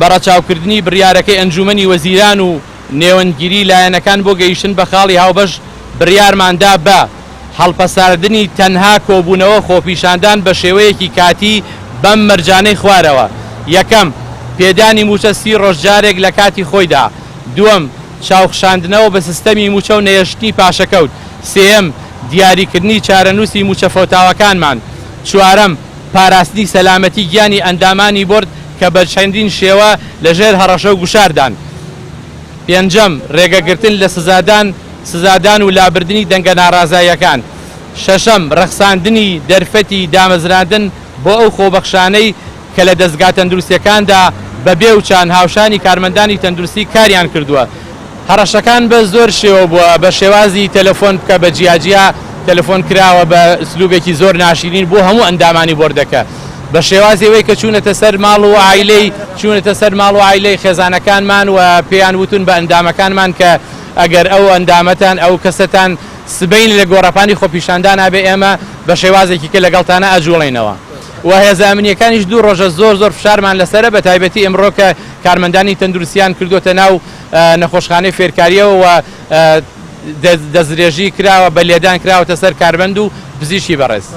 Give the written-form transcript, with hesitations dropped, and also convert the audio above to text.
بەڕەچاوکردنی بڕیارەکەی ئەنجومەنی وەزیران و نێوەندگیری لایەنەکان بۆ گەیشتن بە خاڵی هاوبەش بڕیارماندا بە هەڵپەساردنی تەنها کۆبوونەوە خۆپیشاندان بە شێوەیەکی کاتی بەم مەرجانەی خوارەوە. یەکەم، پێدانی موچە 30 ڕۆژجارێک لە کاتی خۆیدا. دووەم، چاوخشاندنەوە بە سیستەمی موچە و نەیەشتنی پاشەکەوت. سێەم، دیاریکردنی چارەنووسی موچە فۆتاوەکانمان. چوارەم، پاراستنی سەلامەتی گیانی ئەندامانی بۆرد کە بە چەندین شێوە لەژێر هەڕەشە و گوشاردان. پێنجەم، ڕێگەگرتن لە سزادان و لابردنی دەنگە ناڕازاییەکان. شەشەم، ڕەخساندنی دەرفەتی دامەزراندن بۆ ئەو خۆبەخشانەی کە لە دەستگا تەندروستیەکاندا بەبێ و چان هاوشانی کارمەندانی تەندروستی کاریان کردووە. هەڕەشەکان بە زۆر شێوە بووە، بە شێوازی تەلەفۆن بکە بە جیاجیا تەلەفۆن کراوە بە ئسلوبێکی زۆر ناشرین بۆ هەموو ئەندامانی بۆردەکە، بە شێوازەوەی کە چوونەتە سەر ماڵ و عایلەی خێزانەکانمان و پێیان وتون بە ئەندامەکانمان کە ئەگەر ئەو ئەندامەتان ئەو کەسەتان سبەین لە گۆڕەپانی خۆپیشاندان نابێ ئێمە بە شێوازێکی کە لەگەڵتانە ئەجوڵێنەوە. و هێزە ئەمنیەکانیش 2 ڕۆژە زۆر فشارمان لەسەرە، بە تایبەتی ئەمڕۆ کە کارمەندانی تەندروستیان کردوتە ناو نەخۆشخانەی فێرکاریەوە و دەستدرێژی کراوە بە لێدان کراوەتە سەر کارمەند و پزیشکی بەڕێز.